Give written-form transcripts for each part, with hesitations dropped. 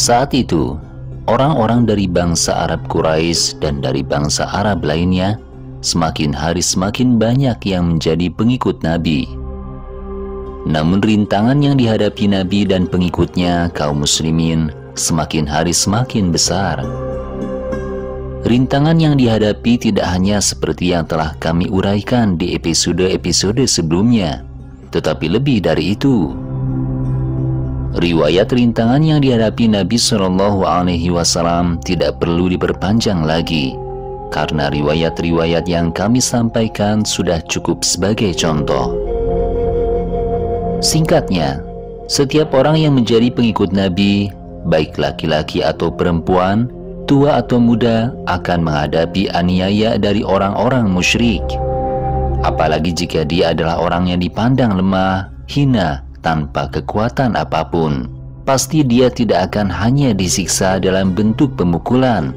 Saat itu, orang-orang dari bangsa Arab Quraisy dan dari bangsa Arab lainnya semakin hari semakin banyak yang menjadi pengikut Nabi. Namun rintangan yang dihadapi Nabi dan pengikutnya, kaum muslimin, semakin hari semakin besar. Rintangan yang dihadapi tidak hanya seperti yang telah kami uraikan di episode-episode sebelumnya, tetapi lebih dari itu. Riwayat rintangan yang dihadapi Nabi SAW tidak perlu diperpanjang lagi, karena riwayat-riwayat yang kami sampaikan sudah cukup sebagai contoh. Singkatnya, setiap orang yang menjadi pengikut Nabi, baik laki-laki atau perempuan, tua atau muda, akan menghadapi aniaya dari orang-orang musyrik. Apalagi jika dia adalah orang yang dipandang lemah, hina, tanpa kekuatan apapun. Pasti dia tidak akan hanya disiksa dalam bentuk pemukulan,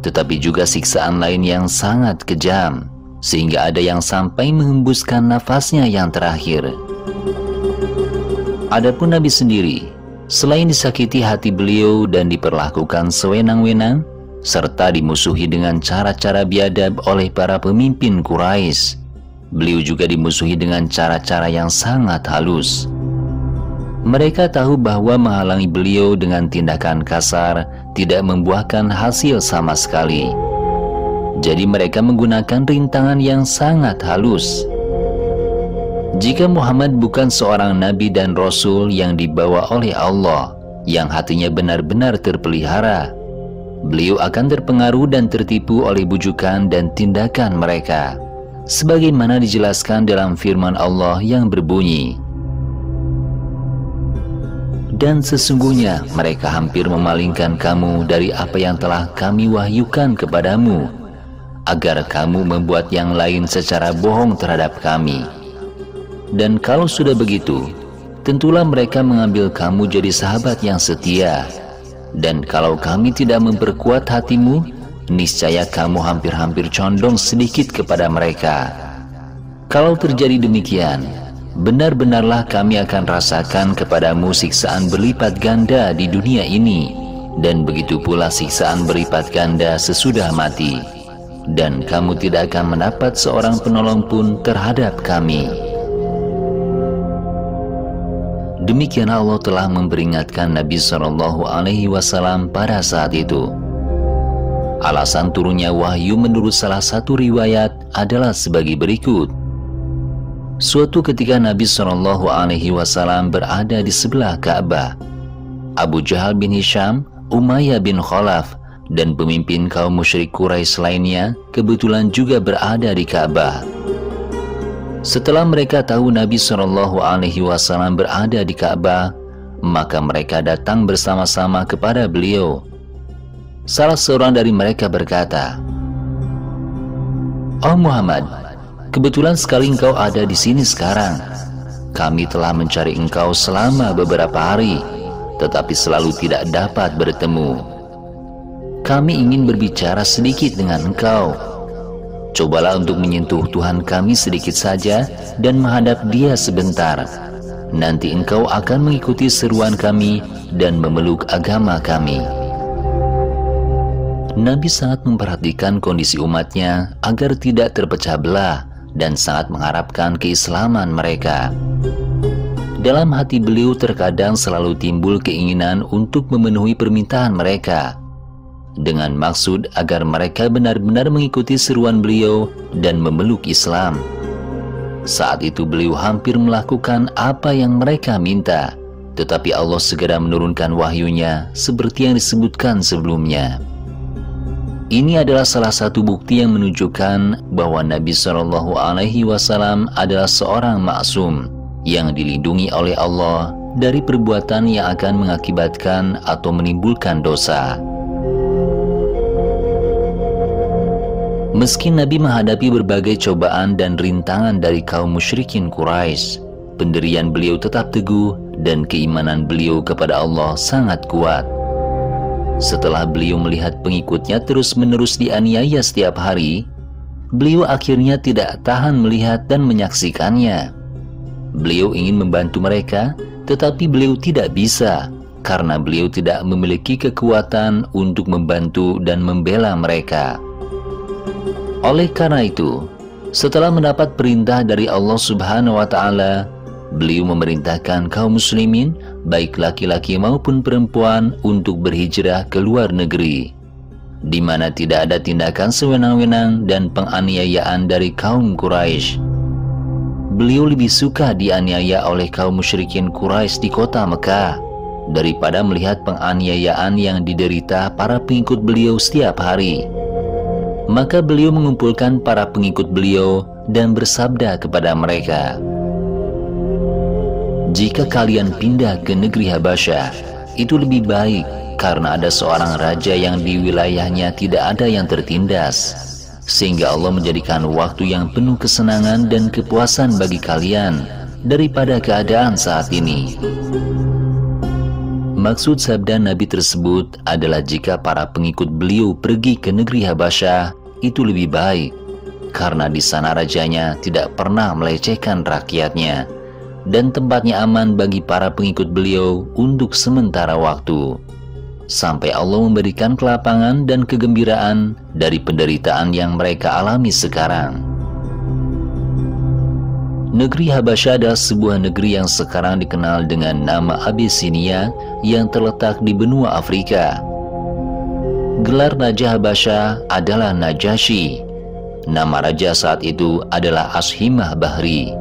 tetapi juga siksaan lain yang sangat kejam, sehingga ada yang sampai menghembuskan nafasnya yang terakhir. Adapun Nabi sendiri, selain disakiti hati beliau dan diperlakukan sewenang-wenang, serta dimusuhi dengan cara-cara biadab oleh para pemimpin Quraisy, beliau juga dimusuhi dengan cara-cara yang sangat halus. Mereka tahu bahwa menghalangi beliau dengan tindakan kasar tidak membuahkan hasil sama sekali. Jadi mereka menggunakan rintangan yang sangat halus. Jika Muhammad bukan seorang nabi dan rasul yang dibawa oleh Allah, yang hatinya benar-benar terpelihara, beliau akan terpengaruh dan tertipu oleh bujukan dan tindakan mereka, sebagaimana dijelaskan dalam firman Allah yang berbunyi, "Dan sesungguhnya mereka hampir memalingkan kamu dari apa yang telah kami wahyukan kepadamu, agar kamu membuat yang lain secara bohong terhadap kami. Dan kalau sudah begitu, tentulah mereka mengambil kamu jadi sahabat yang setia. Dan kalau kami tidak memperkuat hatimu, niscaya kamu hampir-hampir condong sedikit kepada mereka. Kalau terjadi demikian, benar-benarlah kami akan rasakan kepadamu siksaan berlipat ganda di dunia ini, dan begitu pula siksaan berlipat ganda sesudah mati. Dan kamu tidak akan mendapat seorang penolong pun terhadap kami." Demikian Allah telah memperingatkan Nabi SAW pada saat itu. Alasan turunnya wahyu menurut salah satu riwayat adalah sebagai berikut. Suatu ketika Nabi SAW berada di sebelah Ka'bah. Abu Jahal bin Hisham, Umayyah bin Khalaf, dan pemimpin kaum musyrik Quraisy lainnya kebetulan juga berada di Ka'bah. Setelah mereka tahu Nabi SAW berada di Ka'bah, maka mereka datang bersama-sama kepada beliau. Salah seorang dari mereka berkata, "Oh Muhammad, kebetulan sekali engkau ada di sini sekarang. Kami telah mencari engkau selama beberapa hari, tetapi selalu tidak dapat bertemu. Kami ingin berbicara sedikit dengan engkau. Cobalah untuk menyentuh Tuhan kami sedikit saja dan menghadap Dia sebentar. Nanti engkau akan mengikuti seruan kami dan memeluk agama kami." Nabi sangat memperhatikan kondisi umatnya agar tidak terpecah belah dan sangat mengharapkan keislaman mereka. Dalam hati beliau terkadang selalu timbul keinginan untuk memenuhi permintaan mereka, dengan maksud agar mereka benar-benar mengikuti seruan beliau dan memeluk Islam. Saat itu beliau hampir melakukan apa yang mereka minta, tetapi Allah segera menurunkan wahyunya seperti yang disebutkan sebelumnya. Ini adalah salah satu bukti yang menunjukkan bahwa Nabi SAW adalah seorang maksum yang dilindungi oleh Allah dari perbuatan yang akan mengakibatkan atau menimbulkan dosa. Meski Nabi menghadapi berbagai cobaan dan rintangan dari kaum musyrikin Quraisy, pendirian beliau tetap teguh dan keimanan beliau kepada Allah sangat kuat. Setelah beliau melihat pengikutnya terus-menerus dianiaya setiap hari, beliau akhirnya tidak tahan melihat dan menyaksikannya. Beliau ingin membantu mereka, tetapi beliau tidak bisa, karena beliau tidak memiliki kekuatan untuk membantu dan membela mereka. Oleh karena itu, setelah mendapat perintah dari Allah Subhanahu wa Ta'ala, beliau memerintahkan kaum muslimin, baik laki-laki maupun perempuan, untuk berhijrah ke luar negeri, di mana tidak ada tindakan sewenang-wenang dan penganiayaan dari kaum Quraisy. Beliau lebih suka dianiaya oleh kaum musyrikin Quraisy di kota Mekah daripada melihat penganiayaan yang diderita para pengikut beliau setiap hari. Maka beliau mengumpulkan para pengikut beliau dan bersabda kepada mereka, "Jika kalian pindah ke negeri Habasyah, itu lebih baik, karena ada seorang raja yang di wilayahnya tidak ada yang tertindas, sehingga Allah menjadikan waktu yang penuh kesenangan dan kepuasan bagi kalian daripada keadaan saat ini." Maksud sabda Nabi tersebut adalah jika para pengikut beliau pergi ke negeri Habasyah, itu lebih baik, karena di sana rajanya tidak pernah melecehkan rakyatnya, dan tempatnya aman bagi para pengikut beliau untuk sementara waktu, sampai Allah memberikan kelapangan dan kegembiraan dari penderitaan yang mereka alami sekarang. Negeri Habasyah adalah sebuah negeri yang sekarang dikenal dengan nama Abyssinia yang terletak di benua Afrika. Gelar Raja Habasyah adalah Najasyi. Nama raja saat itu adalah Ashimah Bahri.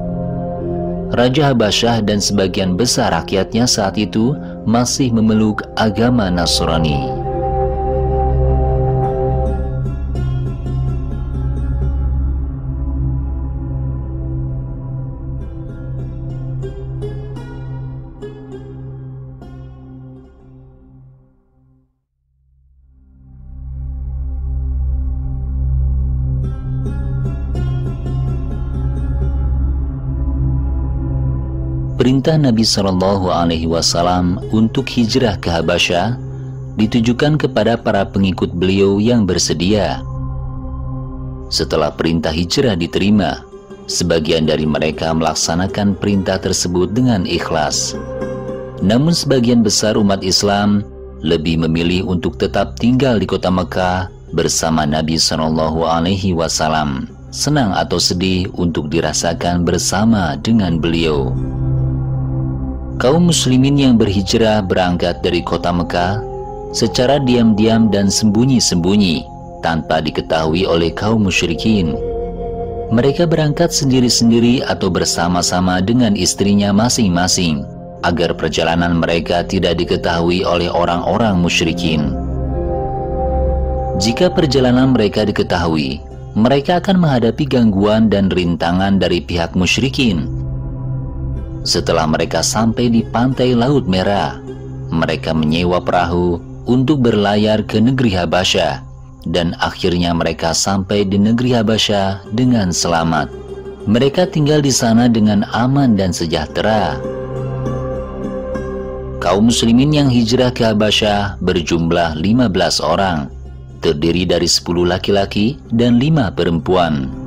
Raja Habasyah dan sebagian besar rakyatnya saat itu masih memeluk agama Nasrani. Perintah Nabi Shallallahu Alaihi Wasallam untuk hijrah ke Habasyah ditujukan kepada para pengikut beliau yang bersedia. Setelah perintah hijrah diterima, sebagian dari mereka melaksanakan perintah tersebut dengan ikhlas. Namun sebagian besar umat Islam lebih memilih untuk tetap tinggal di kota Mekah bersama Nabi Shallallahu Alaihi Wasallam, senang atau sedih untuk dirasakan bersama dengan beliau. Kaum muslimin yang berhijrah berangkat dari kota Mekah secara diam-diam dan sembunyi-sembunyi tanpa diketahui oleh kaum musyrikin. Mereka berangkat sendiri-sendiri atau bersama-sama dengan istrinya masing-masing agar perjalanan mereka tidak diketahui oleh orang-orang musyrikin. Jika perjalanan mereka diketahui, mereka akan menghadapi gangguan dan rintangan dari pihak musyrikin. Setelah mereka sampai di pantai Laut Merah, mereka menyewa perahu untuk berlayar ke negeri Habasyah, dan akhirnya mereka sampai di negeri Habasyah dengan selamat. Mereka tinggal di sana dengan aman dan sejahtera. Kaum muslimin yang hijrah ke Habasyah berjumlah 15 orang, terdiri dari 10 laki-laki dan 5 perempuan.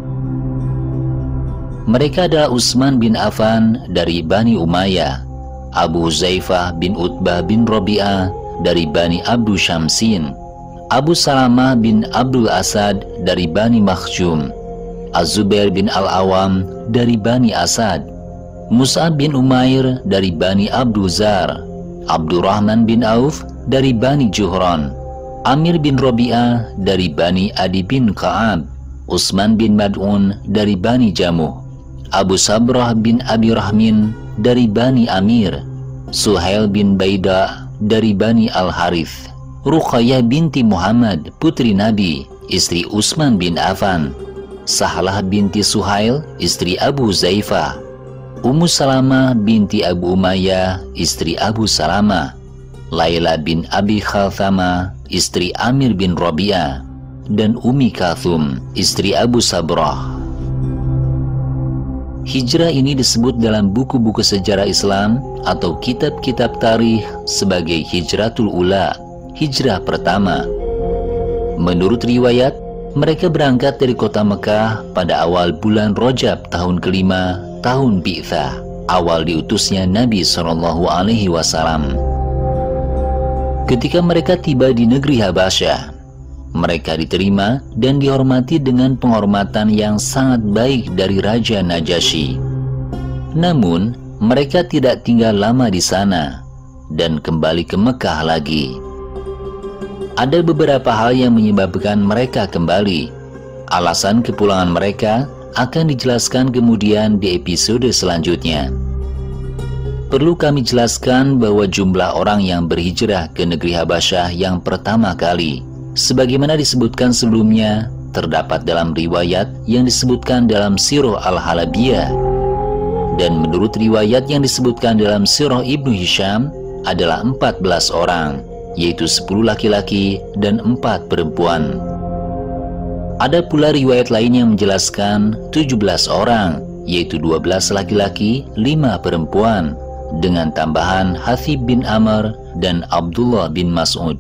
Mereka adalah Utsman bin Affan dari Bani Umayyah, Abu Huzaifah bin Utbah bin Rabi'ah dari Bani Abdu Syamsin, Abu Salamah bin Abdul Asad dari Bani Makhzum, Az-Zubair bin Al-Awam dari Bani Asad, Mus'ab bin Umair dari Bani Abdu Zar, Abdurrahman bin Auf dari Bani Juhran, Amir bin Rabi'ah dari Bani Adi bin Ka'ab, Utsman bin Mad'un dari Bani Jamuh, Abu Sabrah bin Abi Rahmin dari Bani Amir, Suhail bin Baida dari Bani Al-Harith, Ruqayyah binti Muhammad putri Nabi, istri Utsman bin Affan, Sahlah binti Suhail, istri Abu Zaifah, Ummu Salamah binti Abu Umayyah, istri Abu Salamah, Laila bin Abi Khalthama, istri Amir bin Rabi'ah, dan Ummi Kalthum, istri Abu Sabrah. Hijrah ini disebut dalam buku-buku sejarah Islam atau kitab-kitab tarikh sebagai Hijratul Ula, hijrah pertama. Menurut riwayat, mereka berangkat dari kota Mekah pada awal bulan Rajab tahun kelima tahun Bi'tsah, awal diutusnya Nabi SAW. Ketika mereka tiba di negeri Habasyah, mereka diterima dan dihormati dengan penghormatan yang sangat baik dari Raja Najasyi. Namun, mereka tidak tinggal lama di sana dan kembali ke Mekah lagi. Ada beberapa hal yang menyebabkan mereka kembali. Alasan kepulangan mereka akan dijelaskan kemudian di episode selanjutnya. Perlu kami jelaskan bahwa jumlah orang yang berhijrah ke negeri Habasyah yang pertama kali, sebagaimana disebutkan sebelumnya, terdapat dalam riwayat yang disebutkan dalam Sirah Al-Halabiyah. Dan menurut riwayat yang disebutkan dalam Sirah Ibnu Hisham adalah 14 orang, yaitu 10 laki-laki dan 4 perempuan. Ada pula riwayat lain yang menjelaskan 17 orang, yaitu 12 laki-laki, 5 perempuan, dengan tambahan Hathib bin Amr dan Abdullah bin Mas'ud.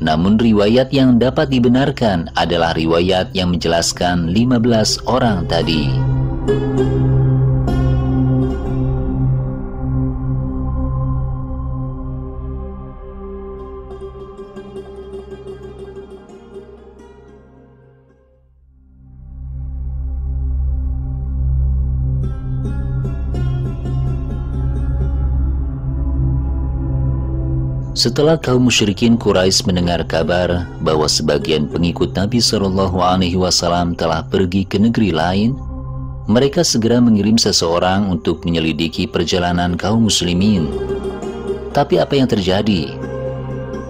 Namun riwayat yang dapat dibenarkan adalah riwayat yang menjelaskan 15 orang tadi. Setelah kaum musyrikin Quraisy mendengar kabar bahwa sebagian pengikut Nabi SAW telah pergi ke negeri lain, mereka segera mengirim seseorang untuk menyelidiki perjalanan kaum muslimin. Tapi apa yang terjadi?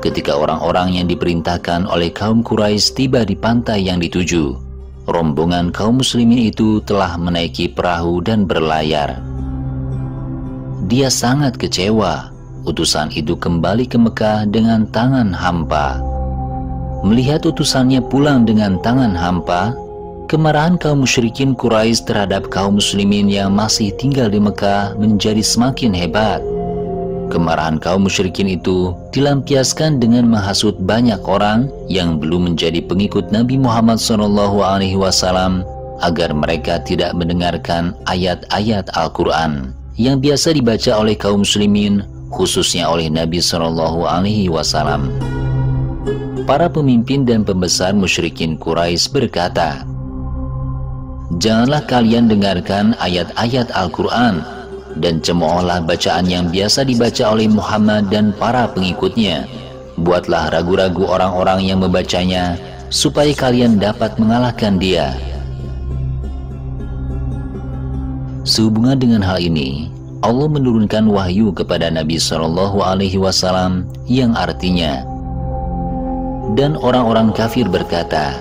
Ketika orang-orang yang diperintahkan oleh kaum Quraisy tiba di pantai yang dituju, rombongan kaum muslimin itu telah menaiki perahu dan berlayar. Dia sangat kecewa. Utusan itu kembali ke Mekah dengan tangan hampa. Melihat utusannya pulang dengan tangan hampa, kemarahan kaum musyrikin Quraisy terhadap kaum muslimin yang masih tinggal di Mekah menjadi semakin hebat. Kemarahan kaum musyrikin itu dilampiaskan dengan menghasut banyak orang yang belum menjadi pengikut Nabi Muhammad SAW agar mereka tidak mendengarkan ayat-ayat Al-Quran yang biasa dibaca oleh kaum muslimin, khususnya oleh Nabi SAW. Para pemimpin dan pembesar musyrikin Quraisy berkata, "Janganlah kalian dengarkan ayat-ayat Al-Quran dan cemoohlah bacaan yang biasa dibaca oleh Muhammad dan para pengikutnya. Buatlah ragu-ragu orang-orang yang membacanya supaya kalian dapat mengalahkan dia." Sehubungan dengan hal ini, Allah menurunkan wahyu kepada Nabi SAW yang artinya, "Dan orang-orang kafir berkata,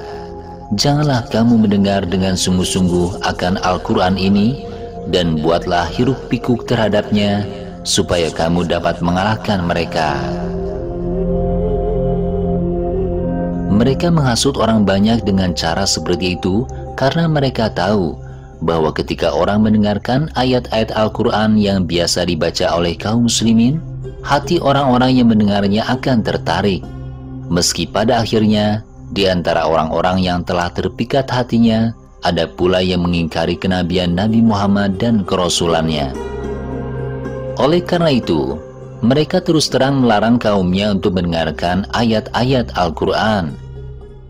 janganlah kamu mendengar dengan sungguh-sungguh akan Al-Quran ini, dan buatlah hiruk pikuk terhadapnya, supaya kamu dapat mengalahkan mereka." Mereka menghasut orang banyak dengan cara seperti itu karena mereka tahu bahwa ketika orang mendengarkan ayat-ayat Al-Quran yang biasa dibaca oleh kaum muslimin, hati orang-orang yang mendengarnya akan tertarik. Meski pada akhirnya, di antara orang-orang yang telah terpikat hatinya, ada pula yang mengingkari kenabian Nabi Muhammad dan kerasulannya. Oleh karena itu, mereka terus terang melarang kaumnya untuk mendengarkan ayat-ayat Al-Quran.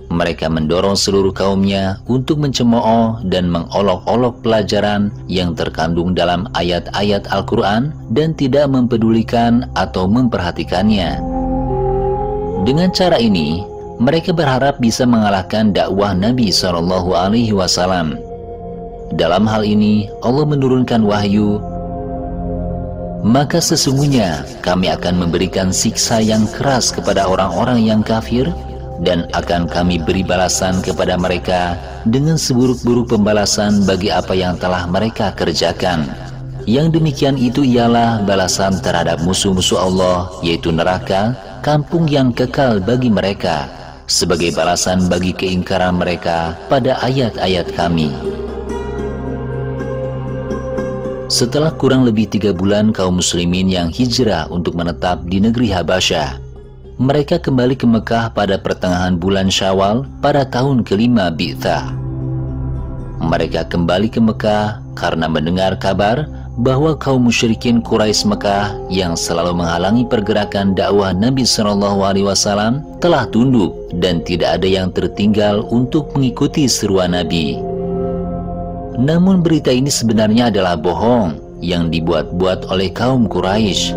Mereka mendorong seluruh kaumnya untuk mencemooh dan mengolok-olok pelajaran yang terkandung dalam ayat-ayat Al-Quran dan tidak mempedulikan atau memperhatikannya. Dengan cara ini, mereka berharap bisa mengalahkan dakwah Nabi SAW. Dalam hal ini, Allah menurunkan wahyu, "Maka sesungguhnya kami akan memberikan siksa yang keras kepada orang-orang yang kafir, dan akan kami beri balasan kepada mereka dengan seburuk-buruk pembalasan bagi apa yang telah mereka kerjakan. Yang demikian itu ialah balasan terhadap musuh-musuh Allah, yaitu neraka, kampung yang kekal bagi mereka, sebagai balasan bagi keingkaran mereka pada ayat-ayat kami." Setelah kurang lebih 3 bulan kaum muslimin yang hijrah untuk menetap di negeri Habasyah, mereka kembali ke Mekah pada pertengahan bulan Syawal pada tahun ke-5 Bi'tsah. Mereka kembali ke Mekah karena mendengar kabar bahwa kaum musyrikin Quraisy Mekah yang selalu menghalangi pergerakan dakwah Nabi SAW telah tunduk dan tidak ada yang tertinggal untuk mengikuti seruan Nabi. Namun berita ini sebenarnya adalah bohong yang dibuat-buat oleh kaum Quraisy.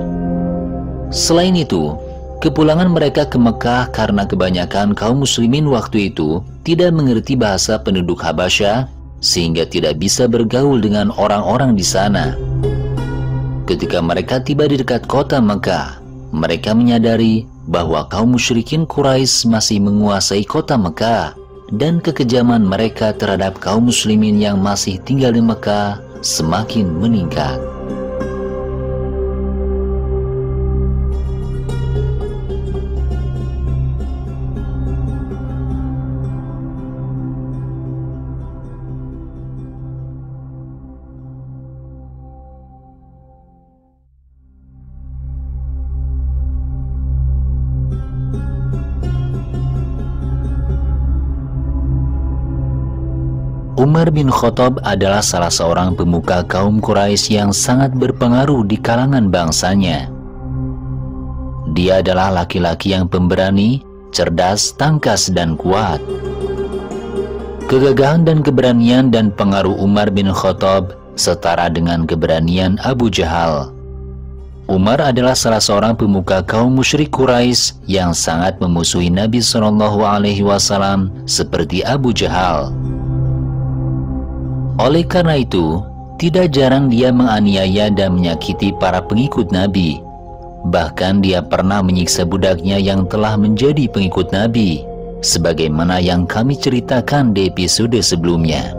Selain itu, kepulangan mereka ke Mekah karena kebanyakan kaum muslimin waktu itu tidak mengerti bahasa penduduk Habasyah sehingga tidak bisa bergaul dengan orang-orang di sana. Ketika mereka tiba di dekat kota Mekah, mereka menyadari bahwa kaum musyrikin Quraisy masih menguasai kota Mekah dan kekejaman mereka terhadap kaum muslimin yang masih tinggal di Mekah semakin meningkat. Umar bin Khattab adalah salah seorang pemuka kaum Quraisy yang sangat berpengaruh di kalangan bangsanya. Dia adalah laki-laki yang pemberani, cerdas, tangkas, dan kuat. Kegagahan dan keberanian dan pengaruh Umar bin Khattab setara dengan keberanian Abu Jahal. Umar adalah salah seorang pemuka kaum musyrik Quraisy yang sangat memusuhi Nabi SAW seperti Abu Jahal. Oleh karena itu, tidak jarang dia menganiaya dan menyakiti para pengikut Nabi. Bahkan dia pernah menyiksa budaknya yang telah menjadi pengikut Nabi, sebagaimana yang kami ceritakan di episode sebelumnya.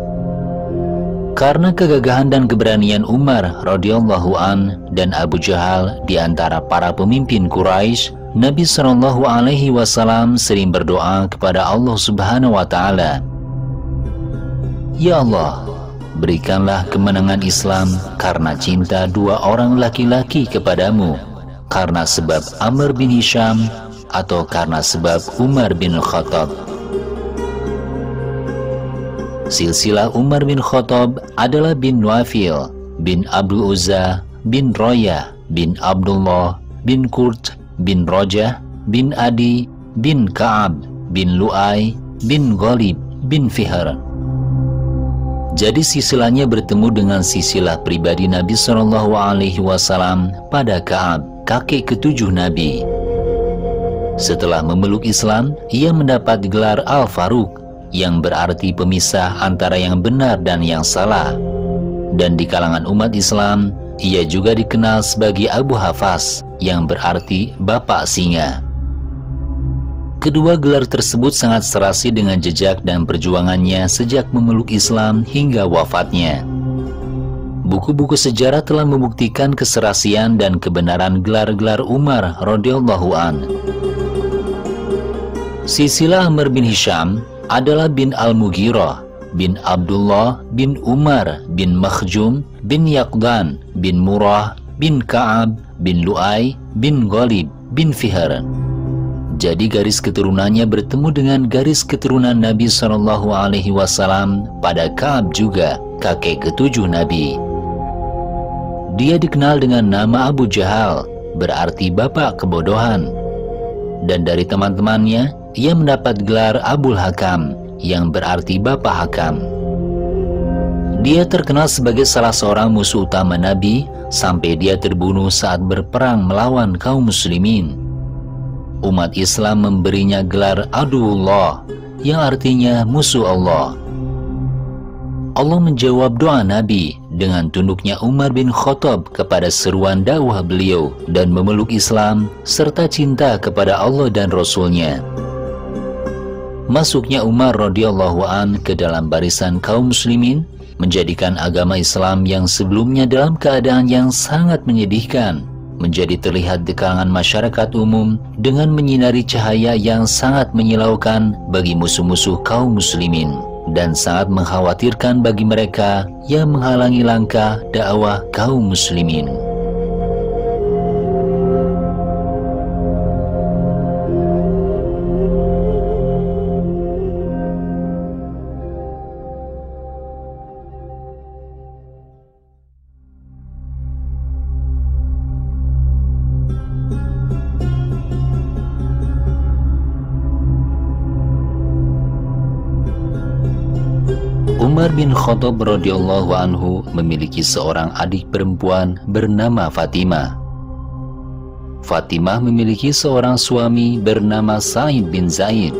Karena kegagahan dan keberanian Umar radhiyallahu an dan Abu Jahal di antara para pemimpin Quraisy, Nabi SAW sering berdoa kepada Allah Subhanahu wa Ta'ala, "Ya Allah, berikanlah kemenangan Islam karena cinta dua orang laki-laki kepadamu, karena sebab Amr bin Hisham atau karena sebab Umar bin Khattab." Silsilah Umar bin Khattab adalah bin Nuaifil, bin Abdul Uzza, bin Royah, bin Abdullah, bin Qurt, bin Rojah, bin Adi, bin Ka'ab, bin Lu'ay, bin Ghalib, bin Fihr. Jadi silsilahnya bertemu dengan silsilah pribadi Nabi SAW pada Ka'ab, kakek ketujuh Nabi. Setelah memeluk Islam, ia mendapat gelar Al-Faruq, yang berarti pemisah antara yang benar dan yang salah. Dan di kalangan umat Islam, ia juga dikenal sebagai Abu Hafas, yang berarti bapak singa. Kedua gelar tersebut sangat serasi dengan jejak dan perjuangannya sejak memeluk Islam hingga wafatnya. Buku-buku sejarah telah membuktikan keserasian dan kebenaran gelar-gelar Umar radhiyallahu an. Silsilah Amr bin Hisham adalah bin Al-Mughirah, bin Abdullah, bin Umar, bin Makhjum, bin Yaqdan, bin Murrah, bin Ka'ab, bin Lu'ay, bin Ghalib, bin Fihr. Jadi garis keturunannya bertemu dengan garis keturunan Nabi SAW pada Ka'ab juga, kakek ketujuh Nabi. Dia dikenal dengan nama Abu Jahal, berarti bapak kebodohan. Dan dari teman-temannya, ia mendapat gelar Abul Hakam, yang berarti bapak Hakam. Dia terkenal sebagai salah seorang musuh utama Nabi, sampai dia terbunuh saat berperang melawan kaum muslimin. Umat Islam memberinya gelar Aduullah, yang artinya musuh Allah. Allah menjawab doa Nabi dengan tunduknya Umar bin Khattab kepada seruan dakwah beliau dan memeluk Islam serta cinta kepada Allah dan Rasul-Nya. Masuknya Umar radhiyallahu an ke dalam barisan kaum muslimin menjadikan agama Islam yang sebelumnya dalam keadaan yang sangat menyedihkan menjadi terlihat di kalangan masyarakat umum dengan menyinari cahaya yang sangat menyilaukan bagi musuh-musuh kaum muslimin dan sangat mengkhawatirkan bagi mereka yang menghalangi langkah dakwah kaum muslimin. Umar bin Khattab radhiyallahu anhu memiliki seorang adik perempuan bernama Fatimah. Fatimah memiliki seorang suami bernama Sa'id bin Zaid.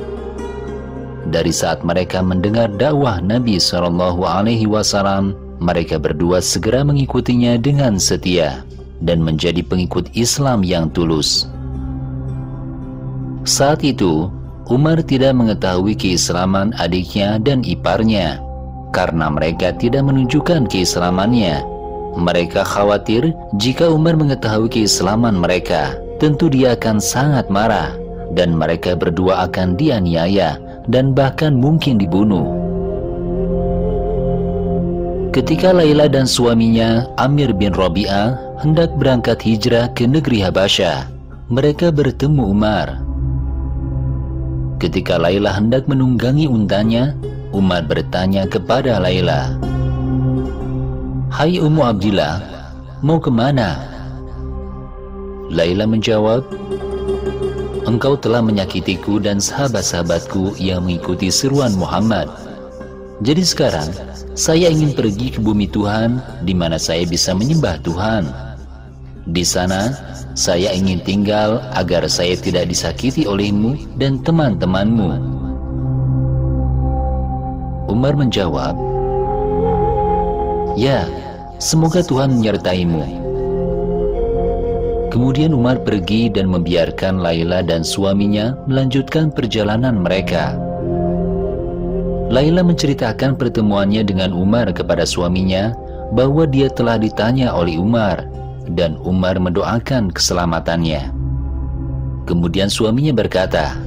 Dari saat mereka mendengar dakwah Nabi SAW, mereka berdua segera mengikutinya dengan setia dan menjadi pengikut Islam yang tulus. Saat itu, Umar tidak mengetahui keislaman adiknya dan iparnya. Karena mereka tidak menunjukkan keislamannya, mereka khawatir jika Umar mengetahui keislaman mereka, tentu dia akan sangat marah dan mereka berdua akan dianiaya dan bahkan mungkin dibunuh. Ketika Laila dan suaminya Amir bin Rabi'ah hendak berangkat hijrah ke negeri Habasyah, mereka bertemu Umar. Ketika Laila hendak menunggangi untanya, Umar bertanya kepada Laila, "Hai Ummu Abdillah, mau kemana?" Laila menjawab, "Engkau telah menyakitiku dan sahabat-sahabatku yang mengikuti seruan Muhammad. Jadi sekarang, saya ingin pergi ke bumi Tuhan, di mana saya bisa menyembah Tuhan. Di sana, saya ingin tinggal agar saya tidak disakiti olehmu dan teman-temanmu." Umar menjawab, "Ya, semoga Tuhan menyertaimu." Kemudian Umar pergi dan membiarkan Laila dan suaminya melanjutkan perjalanan mereka. Laila menceritakan pertemuannya dengan Umar kepada suaminya bahwa dia telah ditanya oleh Umar dan Umar mendoakan keselamatannya. Kemudian suaminya berkata,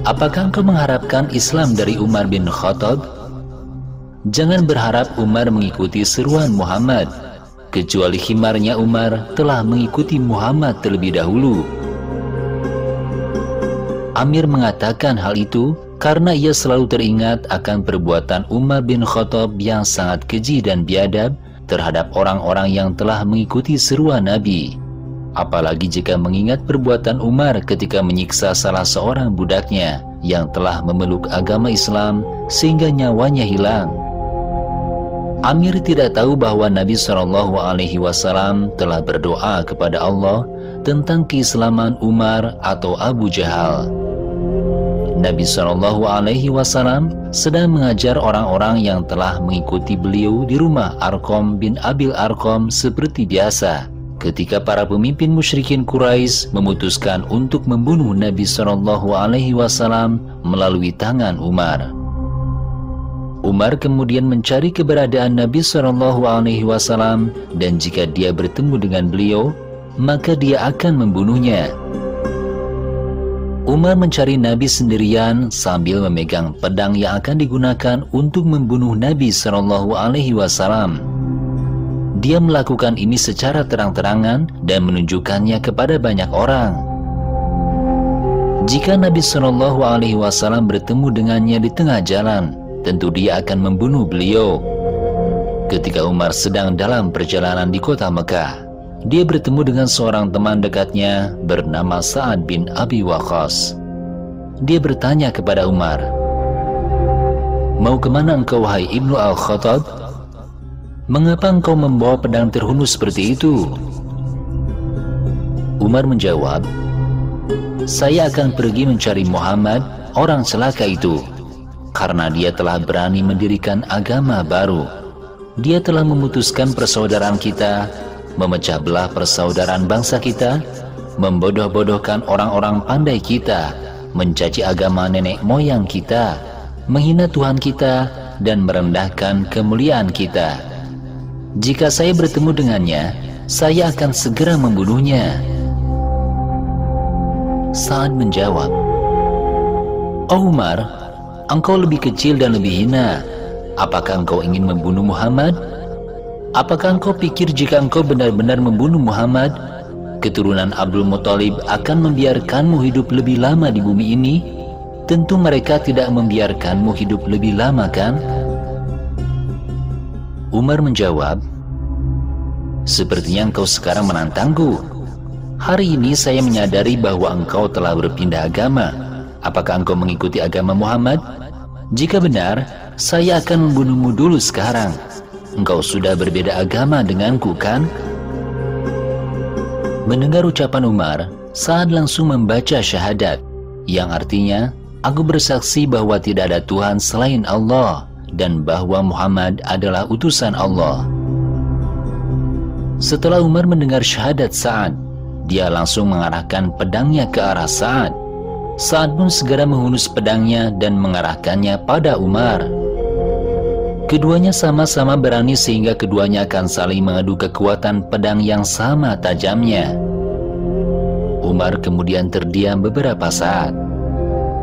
"Apakah engkau mengharapkan Islam dari Umar bin Khattab? Jangan berharap Umar mengikuti seruan Muhammad, kecuali khimarnya Umar telah mengikuti Muhammad terlebih dahulu." Amir mengatakan hal itu karena ia selalu teringat akan perbuatan Umar bin Khattab yang sangat keji dan biadab terhadap orang-orang yang telah mengikuti seruan Nabi. Apalagi jika mengingat perbuatan Umar ketika menyiksa salah seorang budaknya yang telah memeluk agama Islam sehingga nyawanya hilang. Amir tidak tahu bahwa Nabi SAW telah berdoa kepada Allah tentang keislaman Umar atau Abu Jahal. Nabi SAW sedang mengajar orang-orang yang telah mengikuti beliau di rumah Arqam bin Abil Arqam seperti biasa, ketika para pemimpin musyrikin Quraisy memutuskan untuk membunuh Nabi SAW melalui tangan Umar. Umar kemudian mencari keberadaan Nabi SAW dan jika dia bertemu dengan beliau, maka dia akan membunuhnya. Umar mencari Nabi sendirian sambil memegang pedang yang akan digunakan untuk membunuh Nabi SAW. Dia melakukan ini secara terang-terangan dan menunjukkannya kepada banyak orang. Jika Nabi SAW bertemu dengannya di tengah jalan, tentu dia akan membunuh beliau. Ketika Umar sedang dalam perjalanan di kota Mekah, dia bertemu dengan seorang teman dekatnya bernama Sa'ad bin Abi Waqqas. Dia bertanya kepada Umar, "Mau kemana engkau, wahai Ibnu Al-Khattab? Mengapa engkau membawa pedang terhunus seperti itu?" Umar menjawab, "Saya akan pergi mencari Muhammad, orang celaka itu, karena dia telah berani mendirikan agama baru. Dia telah memutuskan persaudaraan kita, memecah belah persaudaraan bangsa kita, membodoh-bodohkan orang-orang pandai kita, mencaci agama nenek moyang kita, menghina Tuhan kita, dan merendahkan kemuliaan kita. Jika saya bertemu dengannya, saya akan segera membunuhnya." Sa'ad menjawab, "Oh Umar, engkau lebih kecil dan lebih hina. Apakah engkau ingin membunuh Muhammad? Apakah engkau pikir jika engkau benar-benar membunuh Muhammad, keturunan Abdul Muthalib akan membiarkanmu hidup lebih lama di bumi ini? Tentu mereka tidak membiarkanmu hidup lebih lama, kan?" Umar menjawab, "Sepertinya engkau sekarang menantangku. Hari ini saya menyadari bahwa engkau telah berpindah agama. Apakah engkau mengikuti agama Muhammad? Jika benar, saya akan membunuhmu dulu sekarang. Engkau sudah berbeda agama denganku, kan?" Mendengar ucapan Umar, Sa'ad langsung membaca syahadat, yang artinya, "Aku bersaksi bahwa tidak ada Tuhan selain Allah, dan bahwa Muhammad adalah utusan Allah." Setelah Umar mendengar syahadat Sa'ad, dia langsung mengarahkan pedangnya ke arah Sa'ad. Sa'ad pun segera menghunus pedangnya dan mengarahkannya pada Umar. Keduanya sama-sama berani sehingga keduanya akan saling mengadu kekuatan pedang yang sama tajamnya. Umar kemudian terdiam beberapa saat.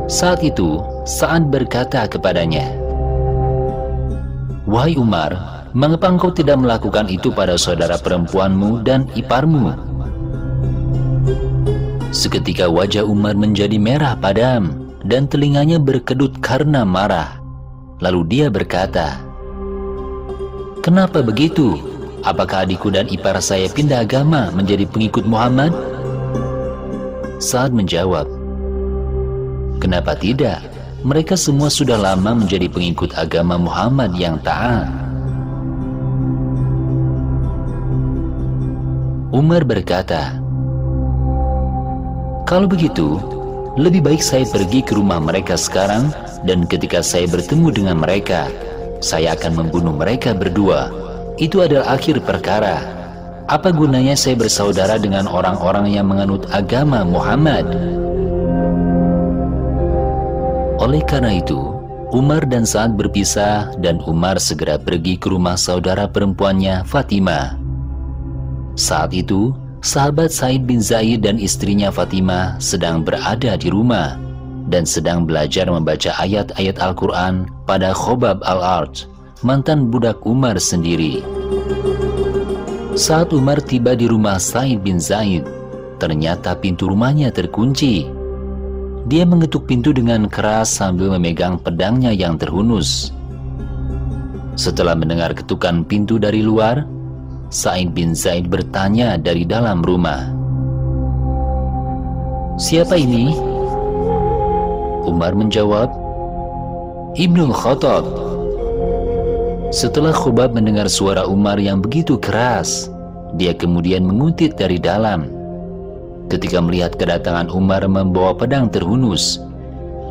Saat itu, Sa'ad berkata kepadanya, "Wahai Umar, mengapa engkau tidak melakukan itu pada saudara perempuanmu dan iparmu?" Seketika wajah Umar menjadi merah padam dan telinganya berkedut karena marah. Lalu dia berkata, "Kenapa begitu? Apakah adikku dan ipar saya pindah agama menjadi pengikut Muhammad?" Sa'ad menjawab, "Kenapa tidak? Mereka semua sudah lama menjadi pengikut agama Muhammad yang taat." Umar berkata, "Kalau begitu, lebih baik saya pergi ke rumah mereka sekarang, dan ketika saya bertemu dengan mereka, saya akan membunuh mereka berdua. Itu adalah akhir perkara. Apa gunanya saya bersaudara dengan orang-orang yang menganut agama Muhammad?" Oleh karena itu, Umar dan Sa'ad berpisah dan Umar segera pergi ke rumah saudara perempuannya Fatimah. Saat itu, sahabat Sa'id bin Zaid dan istrinya Fatimah sedang berada di rumah dan sedang belajar membaca ayat-ayat Al-Quran pada Khobab al-Ard, mantan budak Umar sendiri. Saat Umar tiba di rumah Sa'id bin Zaid, ternyata pintu rumahnya terkunci. Dia mengetuk pintu dengan keras sambil memegang pedangnya yang terhunus. Setelah mendengar ketukan pintu dari luar, Sa'id bin Zaid bertanya dari dalam rumah, "Siapa ini?" Umar menjawab, "Ibnul Khattab." Setelah Khobab mendengar suara Umar yang begitu keras, dia kemudian menguntit dari dalam. Ketika melihat kedatangan Umar membawa pedang terhunus,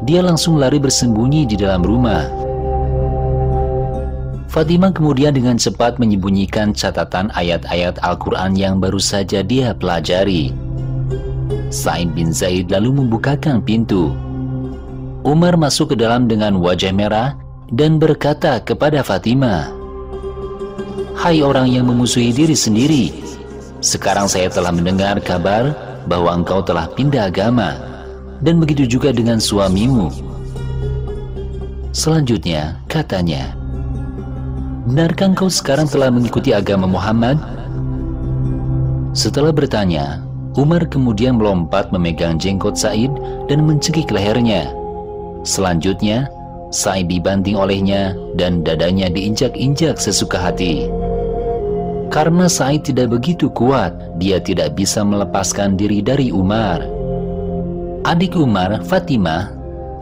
dia langsung lari bersembunyi di dalam rumah. Fatimah kemudian dengan cepat menyembunyikan catatan ayat-ayat Al-Quran yang baru saja dia pelajari. Sa'id bin Zaid lalu membukakan pintu. Umar masuk ke dalam dengan wajah merah dan berkata kepada Fatimah, "Hai orang yang memusuhi diri sendiri, sekarang saya telah mendengar kabar bahwa engkau telah pindah agama, dan begitu juga dengan suamimu." Selanjutnya katanya, "Benarkah engkau sekarang telah mengikuti agama Muhammad?" Setelah bertanya, Umar kemudian melompat memegang jenggot Sa'id dan mencekik lehernya. Selanjutnya, Sa'id dibanting olehnya dan dadanya diinjak-injak sesuka hati. Karena Sa'id tidak begitu kuat, dia tidak bisa melepaskan diri dari Umar. Adik Umar, Fatimah,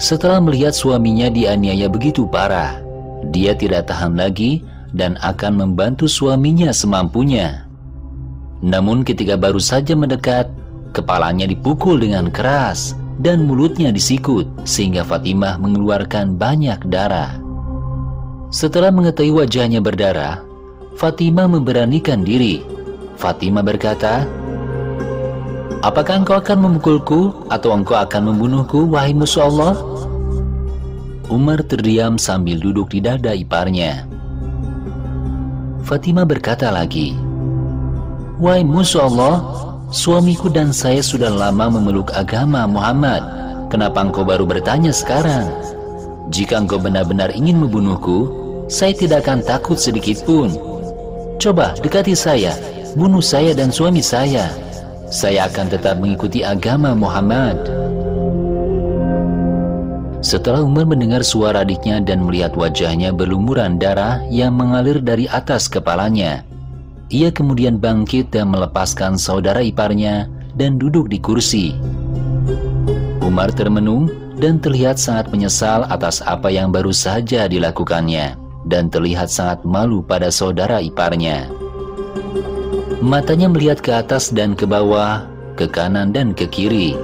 setelah melihat suaminya dianiaya begitu parah, dia tidak tahan lagi dan akan membantu suaminya semampunya. Namun ketika baru saja mendekat, kepalanya dipukul dengan keras dan mulutnya disikut sehingga Fatimah mengeluarkan banyak darah. Setelah mengetahui wajahnya berdarah, Fatimah memberanikan diri. Fatimah berkata, "Apakah engkau akan memukulku atau engkau akan membunuhku, wahai musuh Allah?" Umar terdiam sambil duduk di dada iparnya. Fatimah berkata lagi, "Wahai musuh Allah, suamiku dan saya sudah lama memeluk agama Muhammad. Kenapa engkau baru bertanya sekarang? Jika engkau benar-benar ingin membunuhku, saya tidak akan takut sedikit pun. Coba dekati saya, bunuh saya dan suami saya. Saya akan tetap mengikuti agama Muhammad." Setelah Umar mendengar suara adiknya dan melihat wajahnya berlumuran darah yang mengalir dari atas kepalanya, ia kemudian bangkit dan melepaskan saudara iparnya dan duduk di kursi. Umar termenung dan terlihat sangat menyesal atas apa yang baru saja dilakukannya, dan terlihat sangat malu pada saudara iparnya. Matanya melihat ke atas dan ke bawah, ke kanan dan ke kiri.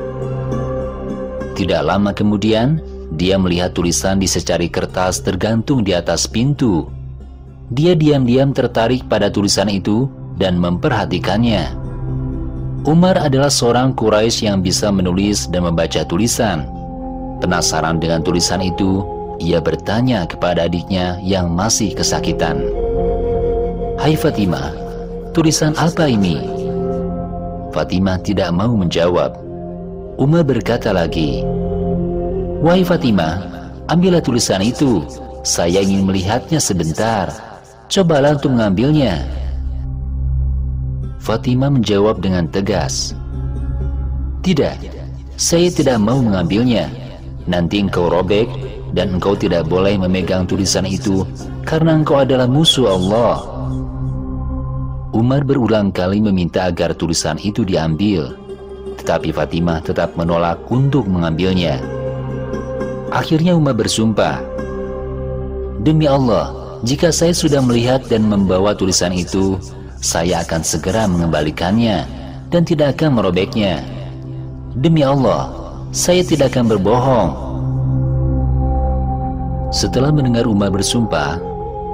Tidak lama kemudian, dia melihat tulisan di secari kertas tergantung di atas pintu. Dia diam-diam tertarik pada tulisan itu dan memperhatikannya. Umar adalah seorang Quraisy yang bisa menulis dan membaca tulisan. Penasaran dengan tulisan itu, ia bertanya kepada adiknya yang masih kesakitan. "Hai Fatimah, tulisan apa ini?" Fatimah tidak mau menjawab. Umar berkata lagi, "Wahai Fatimah, ambillah tulisan itu. Saya ingin melihatnya sebentar. Cobalah untuk mengambilnya." Fatimah menjawab dengan tegas, "Tidak, saya tidak mau mengambilnya. Nanti engkau robek dan engkau tidak boleh memegang tulisan itu karena engkau adalah musuh Allah." Umar berulang kali meminta agar tulisan itu diambil, tetapi Fatimah tetap menolak untuk mengambilnya. Akhirnya Umar bersumpah, "Demi Allah, jika saya sudah melihat dan membawa tulisan itu, saya akan segera mengembalikannya dan tidak akan merobeknya. Demi Allah, saya tidak akan berbohong." Setelah mendengar Umar bersumpah,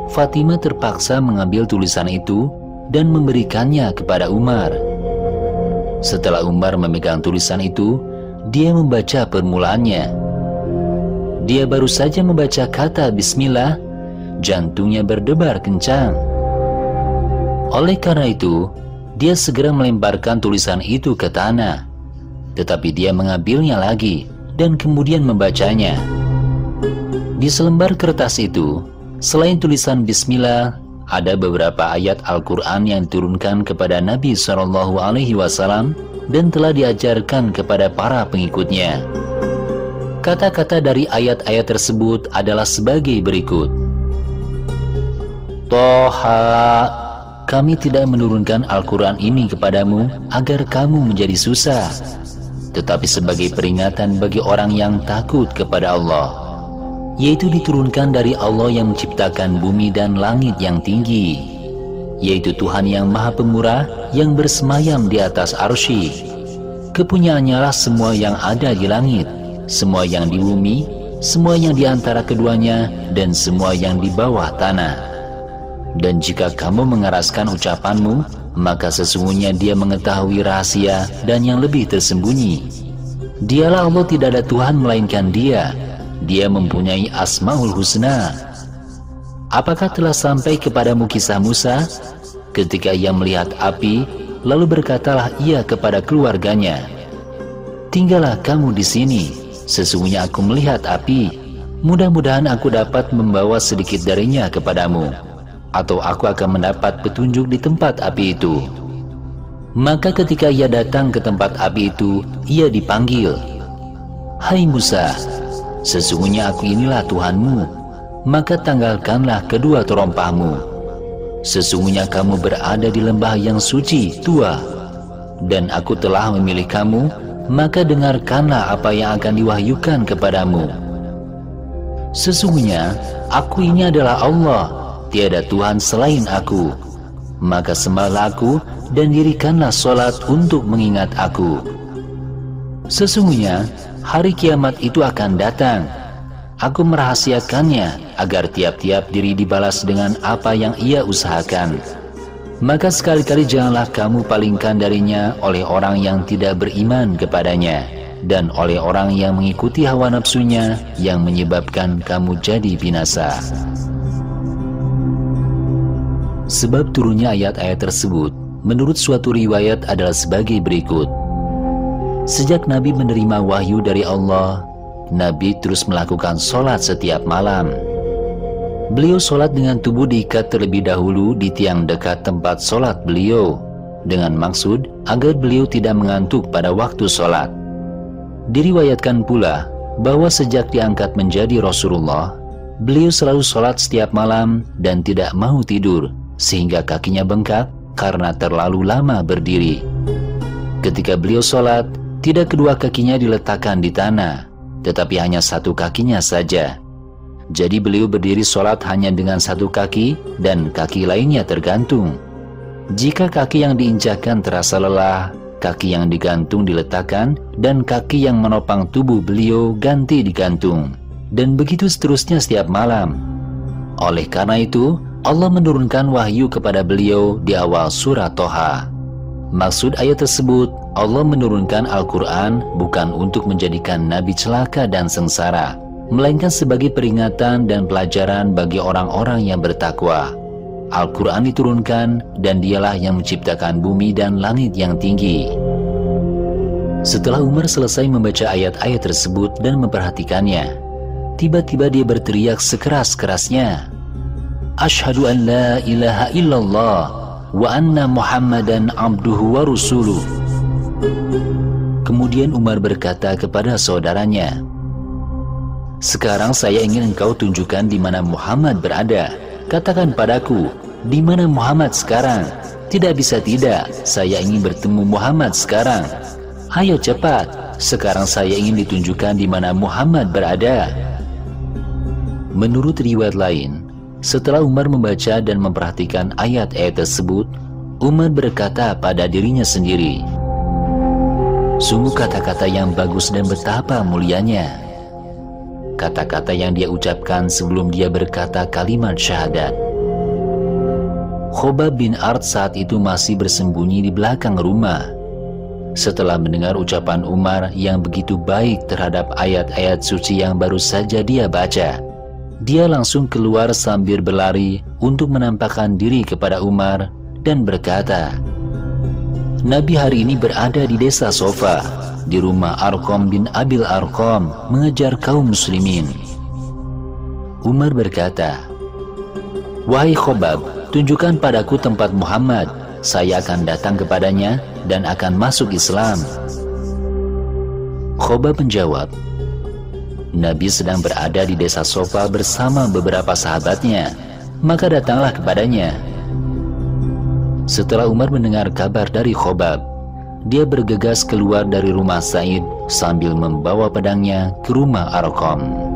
Fatimah terpaksa mengambil tulisan itu dan memberikannya kepada Umar. Setelah Umar memegang tulisan itu, dia membaca permulaannya. Dia baru saja membaca kata Bismillah, jantungnya berdebar kencang. Oleh karena itu, dia segera melemparkan tulisan itu ke tanah. Tetapi dia mengambilnya lagi dan kemudian membacanya. Di selembar kertas itu, selain tulisan Bismillah, ada beberapa ayat Al-Quran yang diturunkan kepada Nabi SAW dan telah diajarkan kepada para pengikutnya. Kata-kata dari ayat-ayat tersebut adalah sebagai berikut. "Toha, kami tidak menurunkan Al-Quran ini kepadamu agar kamu menjadi susah, tetapi sebagai peringatan bagi orang yang takut kepada Allah, yaitu diturunkan dari Allah yang menciptakan bumi dan langit yang tinggi, yaitu Tuhan yang Maha Pemurah yang bersemayam di atas arsy. Kepunyaannya lah semua yang ada di langit, semua yang di bumi, semua yang di antara keduanya, dan semua yang di bawah tanah. Dan jika kamu mengeraskan ucapanmu, maka sesungguhnya Dia mengetahui rahasia dan yang lebih tersembunyi. Dialah Allah, tidak ada Tuhan melainkan Dia. Dia mempunyai Asmaul Husna. Apakah telah sampai kepadamu kisah Musa? Ketika ia melihat api, lalu berkatalah ia kepada keluarganya, tinggallah kamu di sini, sesungguhnya aku melihat api. Mudah-mudahan aku dapat membawa sedikit darinya kepadamu, atau aku akan mendapat petunjuk di tempat api itu. Maka ketika ia datang ke tempat api itu, ia dipanggil, Hai Musa, sesungguhnya aku inilah Tuhanmu, maka tanggalkanlah kedua terompahmu. Sesungguhnya kamu berada di lembah yang suci, tua, dan aku telah memilih kamu, maka dengarkanlah apa yang akan diwahyukan kepadamu. Sesungguhnya aku ini adalah Allah, tiada Tuhan selain aku, maka sembahlah aku dan dirikanlah sholat untuk mengingat aku. Sesungguhnya hari kiamat itu akan datang. Aku merahasiakannya agar tiap-tiap diri dibalas dengan apa yang ia usahakan. Maka sekali-kali janganlah kamu palingkan darinya oleh orang yang tidak beriman kepadanya, dan oleh orang yang mengikuti hawa nafsunya yang menyebabkan kamu jadi binasa. Sebab turunnya ayat-ayat tersebut menurut suatu riwayat adalah sebagai berikut. Sejak Nabi menerima wahyu dari Allah, Nabi terus melakukan sholat setiap malam. Beliau sholat dengan tubuh diikat terlebih dahulu di tiang dekat tempat sholat beliau, dengan maksud agar beliau tidak mengantuk pada waktu sholat. Diriwayatkan pula bahwa sejak diangkat menjadi Rasulullah, beliau selalu sholat setiap malam dan tidak mau tidur, sehingga kakinya bengkak karena terlalu lama berdiri. Ketika beliau sholat, tidak kedua kakinya diletakkan di tanah, tetapi hanya satu kakinya saja. Jadi beliau berdiri sholat hanya dengan satu kaki dan kaki lainnya tergantung. Jika kaki yang diinjakkan terasa lelah, kaki yang digantung diletakkan dan kaki yang menopang tubuh beliau ganti digantung. Dan begitu seterusnya setiap malam. Oleh karena itu, Allah menurunkan wahyu kepada beliau di awal surah Toha. Maksud ayat tersebut, Allah menurunkan Al-Quran bukan untuk menjadikan Nabi celaka dan sengsara, melainkan sebagai peringatan dan pelajaran bagi orang-orang yang bertakwa. Al-Quran diturunkan dan dialah yang menciptakan bumi dan langit yang tinggi. Setelah Umar selesai membaca ayat-ayat tersebut dan memperhatikannya, tiba-tiba dia berteriak sekeras-kerasnya, "Asyhadu an la ilaha illallah wa anna Muhammadan abduhu wa rusuluh." Kemudian Umar berkata kepada saudaranya, "Sekarang saya ingin engkau tunjukkan di mana Muhammad berada. Katakan padaku, di mana Muhammad sekarang?" "Tidak bisa tidak, saya ingin bertemu Muhammad sekarang." "Ayo cepat, sekarang saya ingin ditunjukkan di mana Muhammad berada." Menurut riwayat lain, setelah Umar membaca dan memperhatikan ayat-ayat tersebut, Umar berkata pada dirinya sendiri, "Sungguh kata-kata yang bagus dan betapa mulianya." Kata-kata yang dia ucapkan sebelum dia berkata kalimat syahadat. Khobab bin Ard saat itu masih bersembunyi di belakang rumah. Setelah mendengar ucapan Umar yang begitu baik terhadap ayat-ayat suci yang baru saja dia baca, dia langsung keluar sambil berlari untuk menampakkan diri kepada Umar dan berkata, "Nabi hari ini berada di desa Sofa, di rumah Arqam bin Abil Arqam, mengejar kaum muslimin." Umar berkata, "Wahai Khobab, tunjukkan padaku tempat Muhammad, saya akan datang kepadanya dan akan masuk Islam." Khobab menjawab, "Nabi sedang berada di desa Sofa bersama beberapa sahabatnya, maka datanglah kepadanya." Setelah Umar mendengar kabar dari Khobab, dia bergegas keluar dari rumah Sa'id sambil membawa pedangnya ke rumah Arqam.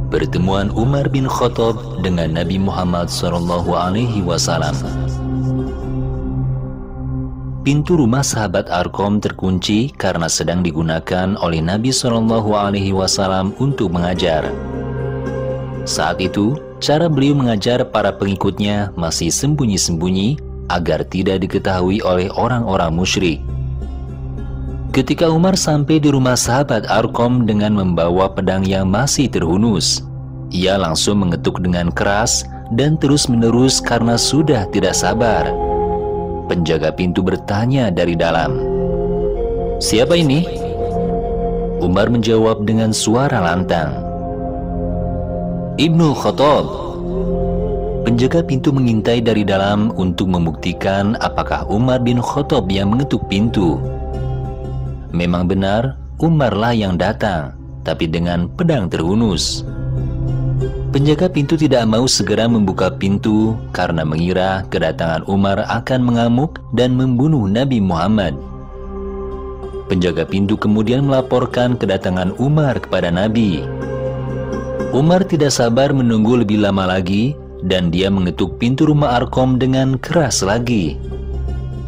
Pertemuan Umar bin Khattab dengan Nabi Muhammad SAW. Pintu rumah sahabat Arqam terkunci karena sedang digunakan oleh Nabi SAW untuk mengajar. Saat itu, cara beliau mengajar para pengikutnya masih sembunyi-sembunyi agar tidak diketahui oleh orang-orang musyrik. Ketika Umar sampai di rumah sahabat Arqam dengan membawa pedang yang masih terhunus, ia langsung mengetuk dengan keras dan terus-menerus karena sudah tidak sabar. Penjaga pintu bertanya dari dalam, "Siapa ini?" Umar menjawab dengan suara lantang, "Ibnu Khattab." Penjaga pintu mengintai dari dalam untuk membuktikan apakah Umar bin Khattab yang mengetuk pintu. Memang benar, Umarlah yang datang, tapi dengan pedang terhunus. Penjaga pintu tidak mau segera membuka pintu karena mengira kedatangan Umar akan mengamuk dan membunuh Nabi Muhammad. Penjaga pintu kemudian melaporkan kedatangan Umar kepada Nabi. Umar tidak sabar menunggu lebih lama lagi dan dia mengetuk pintu rumah Arqam dengan keras lagi.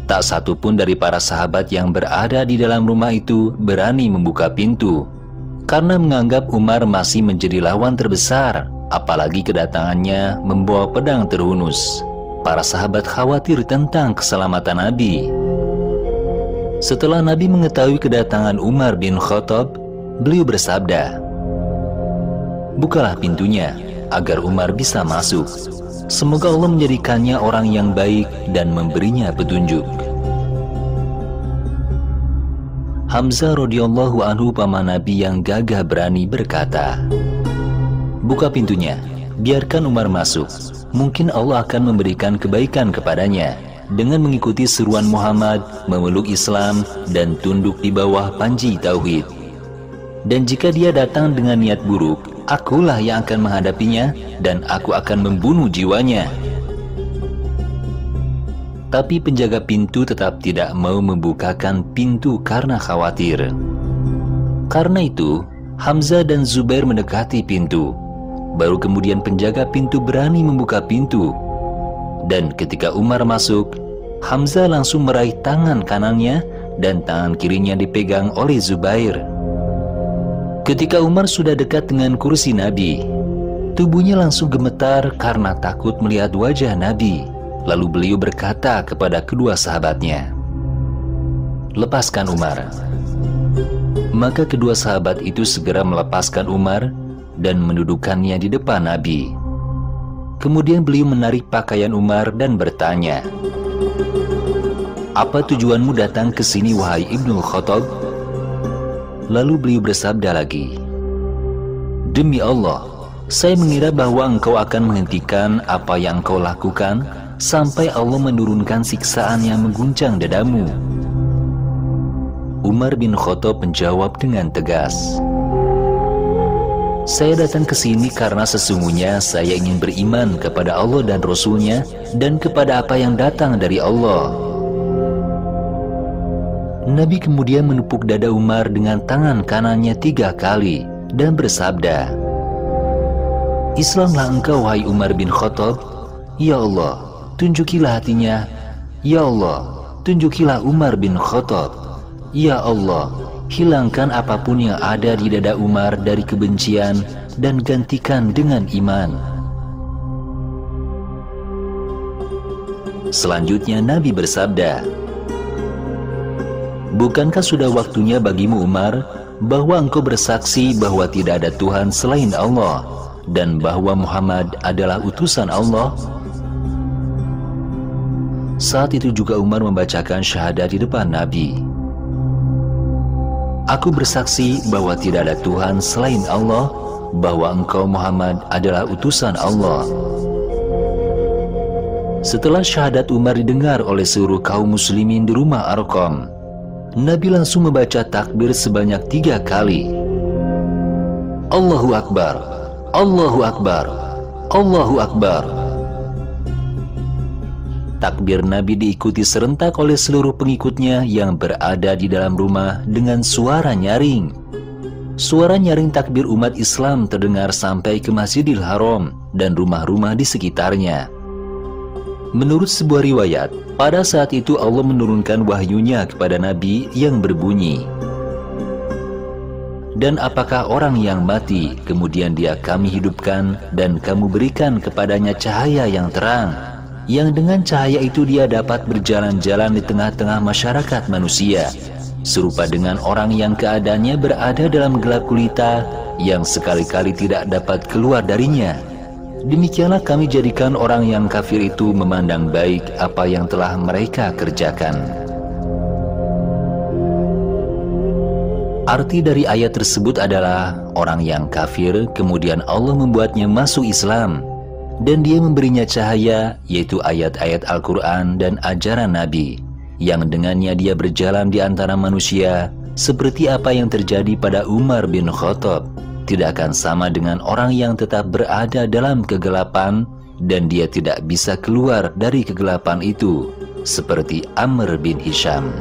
Tak satu pun dari para sahabat yang berada di dalam rumah itu berani membuka pintu, karena menganggap Umar masih menjadi lawan terbesar, apalagi kedatangannya membawa pedang terhunus. Para sahabat khawatir tentang keselamatan Nabi. Setelah Nabi mengetahui kedatangan Umar bin Khattab, beliau bersabda, "Bukalah pintunya, agar Umar bisa masuk. Semoga Allah menjadikannya orang yang baik dan memberinya petunjuk." Hamzah radhiyallahu anhu paman Nabi yang gagah berani berkata, buka pintunya, biarkan Umar masuk. Mungkin Allah akan memberikan kebaikan kepadanya dengan mengikuti seruan Muhammad, memeluk Islam, dan tunduk di bawah panji tauhid. Dan jika dia datang dengan niat buruk, akulah yang akan menghadapinya dan aku akan membunuh jiwanya. Tapi penjaga pintu tetap tidak mau membukakan pintu karena khawatir. Karena itu, Hamzah dan Zubair mendekati pintu. Baru kemudian penjaga pintu berani membuka pintu. Dan ketika Umar masuk, Hamzah langsung meraih tangan kanannya dan tangan kirinya dipegang oleh Zubair. Ketika Umar sudah dekat dengan kursi Nabi, tubuhnya langsung gemetar karena takut melihat wajah Nabi. Lalu beliau berkata kepada kedua sahabatnya, "Lepaskan Umar." Maka kedua sahabat itu segera melepaskan Umar dan mendudukkannya di depan Nabi. Kemudian beliau menarik pakaian Umar dan bertanya, "Apa tujuanmu datang ke sini, wahai Ibnu Khattab?" Lalu beliau bersabda lagi, "Demi Allah, saya mengira bahwa engkau akan menghentikan apa yang engkau lakukan sampai Allah menurunkan siksaan yang mengguncang dadamu." Umar bin Khattab menjawab dengan tegas, "Saya datang ke sini karena sesungguhnya saya ingin beriman kepada Allah dan Rasul-Nya dan kepada apa yang datang dari Allah." Nabi kemudian menepuk dada Umar dengan tangan kanannya 3 kali dan bersabda, "Islamlah engkau, wahai Umar bin Khattab. Ya Allah, tunjukilah hatinya. Ya Allah, tunjukilah Umar bin Khattab. Ya Allah, hilangkan apapun yang ada di dada Umar dari kebencian dan gantikan dengan iman." Selanjutnya Nabi bersabda, "Bukankah sudah waktunya bagimu Umar bahwa engkau bersaksi bahwa tidak ada Tuhan selain Allah dan bahwa Muhammad adalah utusan Allah?" Saat itu juga Umar membacakan syahadat di depan Nabi. "Aku bersaksi bahwa tidak ada Tuhan selain Allah, bahwa engkau Muhammad adalah utusan Allah." Setelah syahadat Umar didengar oleh seluruh kaum muslimin di rumah Arqam, Nabi langsung membaca takbir sebanyak 3 kali. Allahu Akbar, Allahu Akbar, Allahu Akbar. Takbir Nabi diikuti serentak oleh seluruh pengikutnya yang berada di dalam rumah dengan suara nyaring. Suara nyaring takbir umat Islam terdengar sampai ke Masjidil Haram dan rumah-rumah di sekitarnya. Menurut sebuah riwayat, pada saat itu Allah menurunkan wahyunya kepada Nabi yang berbunyi, "Dan apakah orang yang mati, kemudian dia kami hidupkan dan kamu berikan kepadanya cahaya yang terang, yang dengan cahaya itu dia dapat berjalan-jalan di tengah-tengah masyarakat manusia, serupa dengan orang yang keadaannya berada dalam gelap gulita yang sekali-kali tidak dapat keluar darinya. Demikianlah kami jadikan orang yang kafir itu memandang baik apa yang telah mereka kerjakan." Arti dari ayat tersebut adalah orang yang kafir kemudian Allah membuatnya masuk Islam dan dia memberinya cahaya, yaitu ayat-ayat Al-Quran dan ajaran Nabi, yang dengannya dia berjalan di antara manusia, seperti apa yang terjadi pada Umar bin Khattab. Tidak akan sama dengan orang yang tetap berada dalam kegelapan, dan dia tidak bisa keluar dari kegelapan itu, seperti Amr bin Hisham.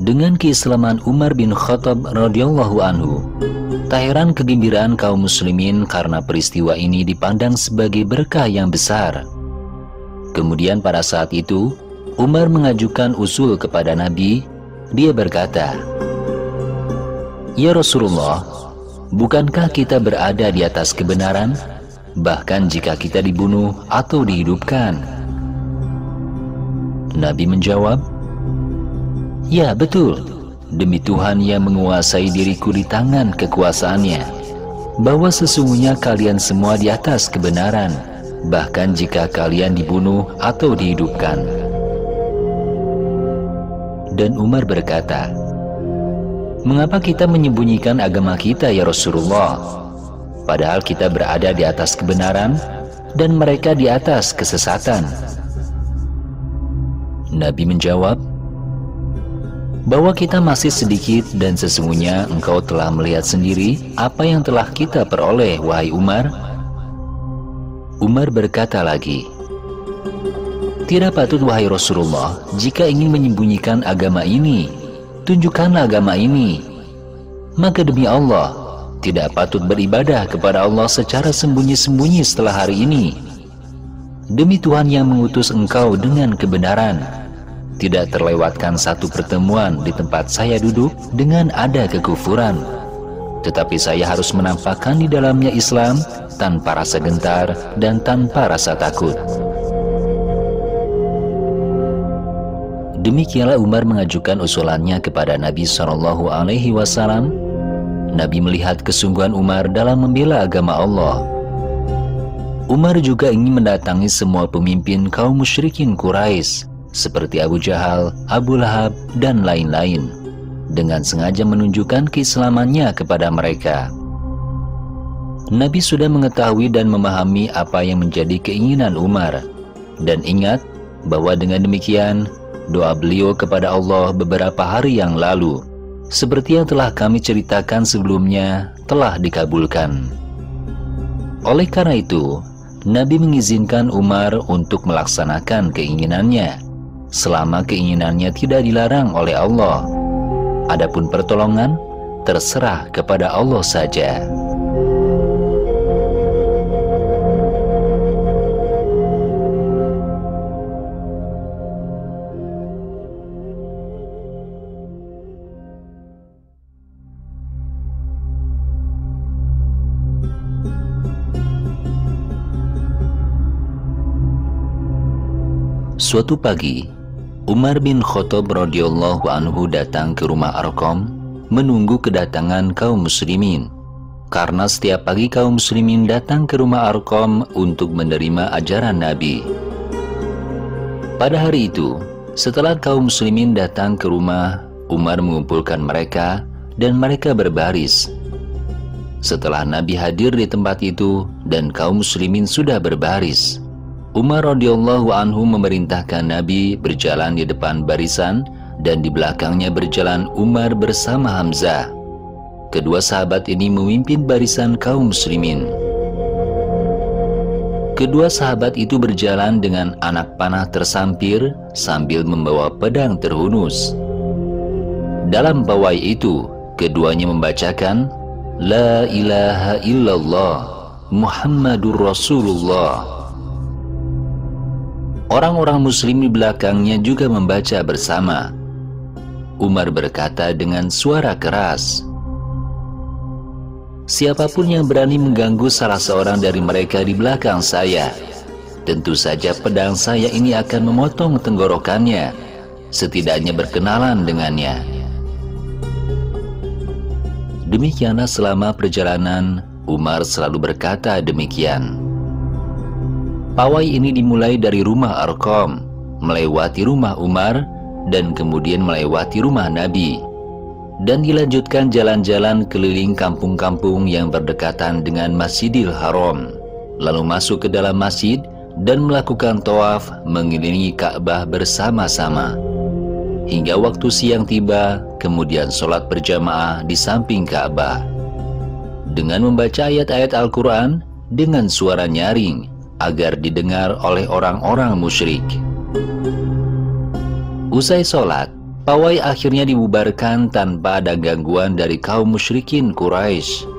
Dengan keislaman Umar bin Khattab radhiyallahu anhu, tak heran kegembiraan kaum muslimin karena peristiwa ini dipandang sebagai berkah yang besar. Kemudian pada saat itu, Umar mengajukan usul kepada Nabi. Dia berkata, "Ya Rasulullah, bukankah kita berada di atas kebenaran, bahkan jika kita dibunuh atau dihidupkan? Nabi menjawab, "Ya, betul. Demi Tuhan yang menguasai diriku di tangan kekuasaannya, bahwa sesungguhnya kalian semua di atas kebenaran, bahkan jika kalian dibunuh atau dihidupkan." Dan Umar berkata, "Mengapa kita menyembunyikan agama kita ya Rasulullah? Padahal kita berada di atas kebenaran dan mereka di atas kesesatan." Nabi menjawab, "Bahwa kita masih sedikit dan sesungguhnya engkau telah melihat sendiri apa yang telah kita peroleh, wahai Umar." Umar berkata lagi, "Tidak patut wahai Rasulullah, jika ingin menyembunyikan agama ini, tunjukkanlah agama ini. Maka demi Allah, tidak patut beribadah kepada Allah secara sembunyi-sembunyi setelah hari ini. Demi Tuhan yang mengutus engkau dengan kebenaran, tidak terlewatkan satu pertemuan di tempat saya duduk dengan ada kekufuran, tetapi saya harus menampakkan di dalamnya Islam tanpa rasa gentar dan tanpa rasa takut." Demikianlah Umar mengajukan usulannya kepada Nabi SAW. Nabi melihat kesungguhan Umar dalam membela agama Allah. Umar juga ingin mendatangi semua pemimpin kaum musyrikin Quraisy seperti Abu Jahal, Abu Lahab, dan lain-lain, dengan sengaja menunjukkan keislamannya kepada mereka. Nabi sudah mengetahui dan memahami apa yang menjadi keinginan Umar, dan ingat bahwa dengan demikian doa beliau kepada Allah beberapa hari yang lalu, seperti yang telah kami ceritakan sebelumnya, telah dikabulkan. Oleh karena itu, Nabi mengizinkan Umar untuk melaksanakan keinginannya, selama keinginannya tidak dilarang oleh Allah. Adapun pertolongan, terserah kepada Allah saja. Suatu pagi, Umar bin Khattab radhiyallahu anhu datang ke rumah Arqam menunggu kedatangan kaum muslimin. Karena setiap pagi kaum muslimin datang ke rumah Arqam untuk menerima ajaran Nabi. Pada hari itu, setelah kaum muslimin datang ke rumah, Umar mengumpulkan mereka dan mereka berbaris. Setelah Nabi hadir di tempat itu dan kaum muslimin sudah berbaris, Umar radhiyallahu anhu memerintahkan Nabi berjalan di depan barisan dan di belakangnya berjalan Umar bersama Hamzah. Kedua sahabat ini memimpin barisan kaum muslimin. Kedua sahabat itu berjalan dengan anak panah tersampir sambil membawa pedang terhunus. Dalam pawai itu, keduanya membacakan La ilaha illallah Muhammadur Rasulullah. Orang-orang muslim di belakangnya juga membaca bersama. Umar berkata dengan suara keras, "Siapapun yang berani mengganggu salah seorang dari mereka di belakang saya, tentu saja pedang saya ini akan memotong tenggorokannya, setidaknya berkenalan dengannya." Demikianlah selama perjalanan, Umar selalu berkata demikian. Pawai ini dimulai dari rumah Arqam, melewati rumah Umar, dan kemudian melewati rumah Nabi, dan dilanjutkan jalan-jalan keliling kampung-kampung yang berdekatan dengan Masjidil Haram, lalu masuk ke dalam masjid dan melakukan tawaf mengelilingi Ka'bah bersama-sama. Hingga waktu siang tiba, kemudian sholat berjamaah di samping Ka'bah, dengan membaca ayat-ayat Al-Quran dengan suara nyaring, agar didengar oleh orang-orang musyrik. Usai sholat, pawai akhirnya dibubarkan tanpa ada gangguan dari kaum musyrikin Quraisy.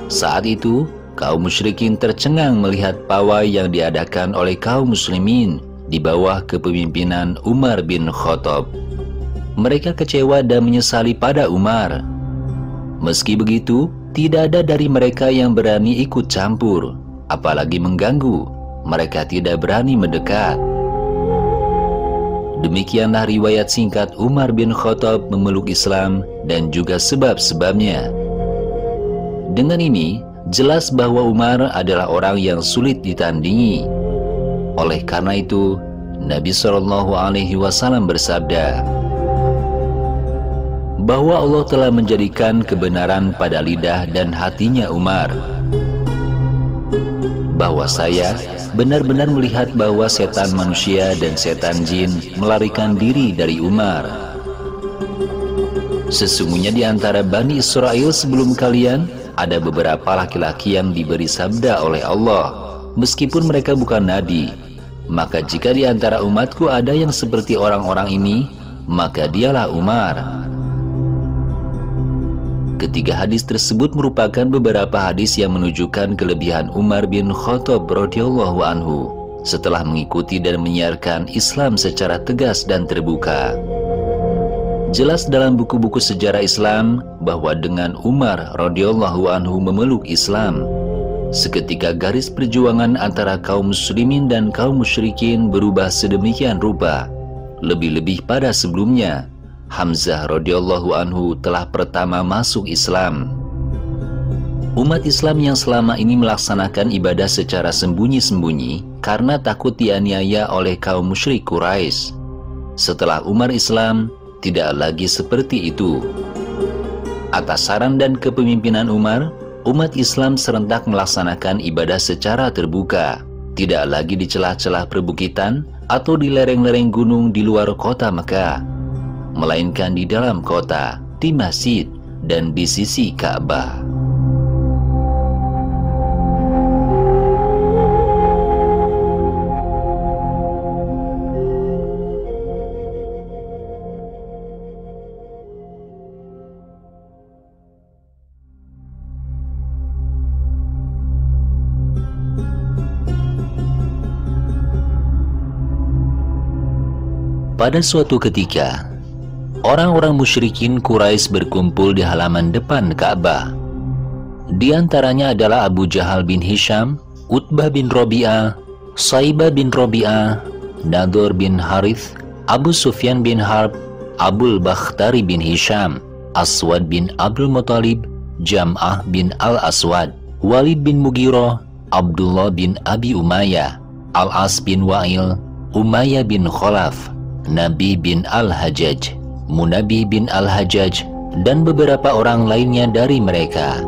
Saat itu, kaum musyrikin tercengang melihat pawai yang diadakan oleh kaum muslimin di bawah kepemimpinan Umar bin Khattab. Mereka kecewa dan menyesali pada Umar. Meski begitu, tidak ada dari mereka yang berani ikut campur, apalagi mengganggu. Mereka tidak berani mendekat. Demikianlah riwayat singkat Umar bin Khattab memeluk Islam dan juga sebab-sebabnya. Dengan ini, jelas bahwa Umar adalah orang yang sulit ditandingi. Oleh karena itu, Nabi SAW bersabda bahwa Allah telah menjadikan kebenaran pada lidah dan hatinya Umar. Bahwa saya benar-benar melihat bahwa setan manusia dan setan jin melarikan diri dari Umar. Sesungguhnya di antara Bani Israel sebelum kalian, ada beberapa laki-laki yang diberi sabda oleh Allah, meskipun mereka bukan nabi. Maka jika di antara umatku ada yang seperti orang-orang ini, maka dialah Umar. Ketiga hadis tersebut merupakan beberapa hadis yang menunjukkan kelebihan Umar bin Khattab radhiyallahu anhu setelah mengikuti dan menyiarkan Islam secara tegas dan terbuka. Jelas dalam buku-buku sejarah Islam bahwa dengan Umar radhiyallahu anhu memeluk Islam, seketika garis perjuangan antara kaum muslimin dan kaum musyrikin berubah sedemikian rupa. Lebih-lebih pada sebelumnya, Hamzah radhiyallahu anhu telah pertama masuk Islam. Umat Islam yang selama ini melaksanakan ibadah secara sembunyi-sembunyi karena takut dianiaya oleh kaum musyrik Quraisy. Setelah Umar Islam, tidak lagi seperti itu. Atas saran dan kepemimpinan Umar, umat Islam serentak melaksanakan ibadah secara terbuka, tidak lagi di celah-celah perbukitan atau di lereng-lereng gunung di luar kota Mekah, melainkan di dalam kota, di masjid, dan di sisi Ka'bah. Pada suatu ketika, orang-orang musyrikin Quraisy berkumpul di halaman depan Ka'bah. Di antaranya adalah Abu Jahal bin Hisham, Utbah bin Rabi'ah, Saibah bin Rabi'ah, Nadhr bin Harith, Abu Sufyan bin Harb, Abul Bakhtari bin Hisham, Aswad bin Abdul Muttalib, Jam'ah bin Al-Aswad, Walid bin Mughirah, Abdullah bin Abi Umayyah, Al-As bin Wa'il, Umayyah bin Khalaf, Nabi bin Al-Hajjaj, Munabi bin Al-Hajjaj, dan beberapa orang lainnya dari mereka.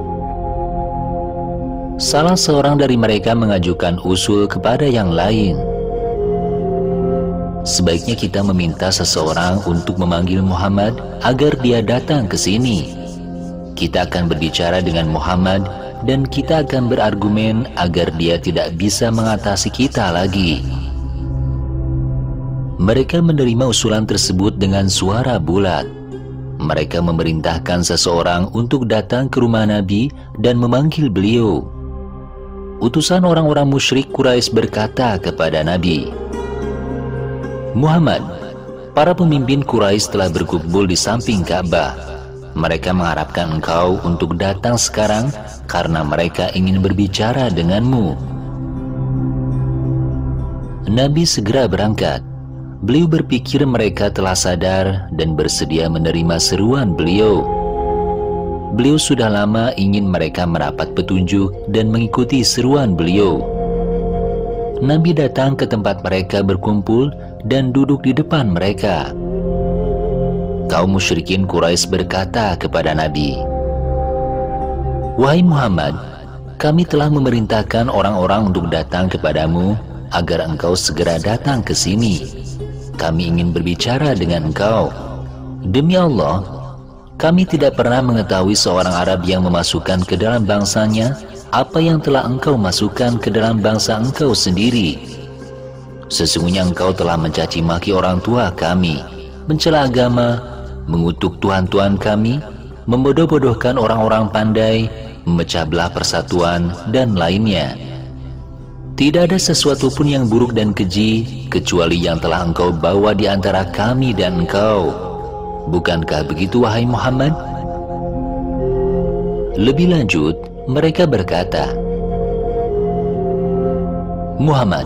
Salah seorang dari mereka mengajukan usul kepada yang lain. Sebaiknya kita meminta seseorang untuk memanggil Muhammad agar dia datang ke sini. Kita akan berbicara dengan Muhammad dan kita akan berargumen agar dia tidak bisa mengatasi kita lagi. Mereka menerima usulan tersebut dengan suara bulat. Mereka memerintahkan seseorang untuk datang ke rumah Nabi dan memanggil beliau. Utusan orang-orang musyrik Quraisy berkata kepada Nabi, "Muhammad, para pemimpin Quraisy telah berkumpul di samping Ka'bah. Mereka mengharapkan engkau untuk datang sekarang karena mereka ingin berbicara denganmu." Nabi segera berangkat. Beliau berpikir mereka telah sadar dan bersedia menerima seruan beliau. Beliau sudah lama ingin mereka merapat petunjuk dan mengikuti seruan beliau. Nabi datang ke tempat mereka berkumpul dan duduk di depan mereka. Kaum musyrikin Quraisy berkata kepada Nabi, "Wahai Muhammad, kami telah memerintahkan orang-orang untuk datang kepadamu agar engkau segera datang ke sini. Kami ingin berbicara dengan engkau. Demi Allah, kami tidak pernah mengetahui seorang Arab yang memasukkan ke dalam bangsanya apa yang telah engkau masukkan ke dalam bangsa engkau sendiri. Sesungguhnya engkau telah mencaci maki orang tua kami, mencela agama, mengutuk Tuhan-Tuhan kami, membodoh-bodohkan orang-orang pandai, memecah belah persatuan, dan lainnya. Tidak ada sesuatu pun yang buruk dan keji kecuali yang telah engkau bawa di antara kami dan engkau. Bukankah begitu wahai Muhammad?" Lebih lanjut, mereka berkata, "Muhammad,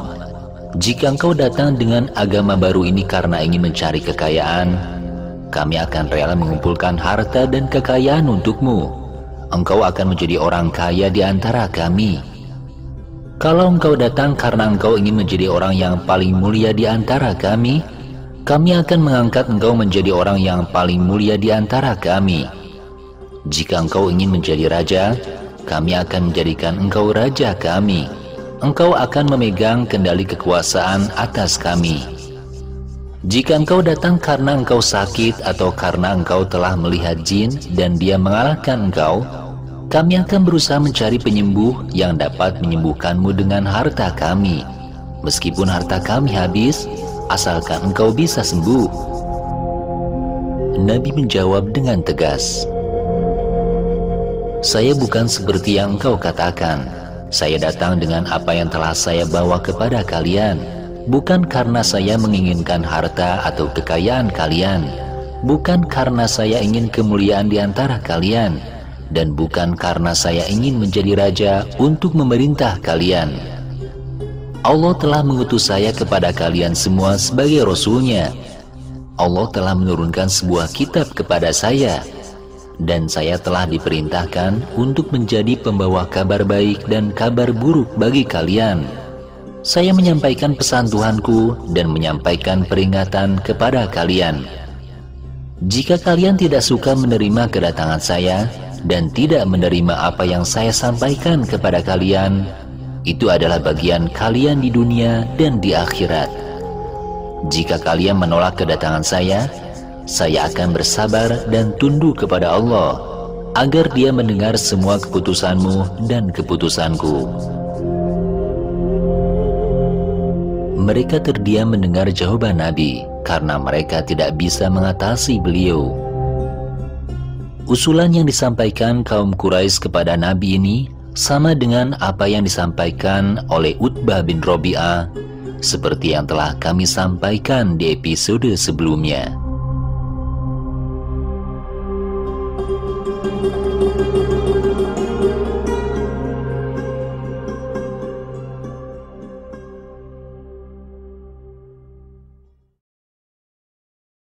Jika engkau datang dengan agama baru ini karena ingin mencari kekayaan, kami akan rela mengumpulkan harta dan kekayaan untukmu. Engkau akan menjadi orang kaya di antara kami. Kalau engkau datang karena engkau ingin menjadi orang yang paling mulia di antara kami akan mengangkat engkau menjadi orang yang paling mulia di antara kami. Jika engkau ingin menjadi raja, kami akan menjadikan engkau raja kami. Engkau akan memegang kendali kekuasaan atas kami. Jika engkau datang karena engkau sakit atau karena engkau telah melihat jin dan dia mengalahkan engkau, kami akan berusaha mencari penyembuh yang dapat menyembuhkanmu dengan harta kami. Meskipun harta kami habis, asalkan engkau bisa sembuh. Nabi menjawab dengan tegas, "Saya bukan seperti yang engkau katakan. Saya datang dengan apa yang telah saya bawa kepada kalian, bukan karena saya menginginkan harta atau kekayaan kalian, bukan karena saya ingin kemuliaan di antara kalian, dan bukan karena saya ingin menjadi raja untuk memerintah kalian. Allah telah mengutus saya kepada kalian semua sebagai Rasul-Nya. Allah telah menurunkan sebuah kitab kepada saya, dan saya telah diperintahkan untuk menjadi pembawa kabar baik dan kabar buruk bagi kalian. Saya menyampaikan pesan Tuhanku dan menyampaikan peringatan kepada kalian. Jika kalian tidak suka menerima kedatangan saya dan tidak menerima apa yang saya sampaikan kepada kalian, itu adalah bagian kalian di dunia dan di akhirat. Jika kalian menolak kedatangan saya akan bersabar dan tunduk kepada Allah agar Dia mendengar semua keputusanmu dan keputusanku." Mereka terdiam mendengar jawaban Nabi karena mereka tidak bisa mengatasi beliau. Usulan yang disampaikan kaum Quraisy kepada Nabi ini sama dengan apa yang disampaikan oleh Utbah bin Rabi'ah, seperti yang telah kami sampaikan di episode sebelumnya.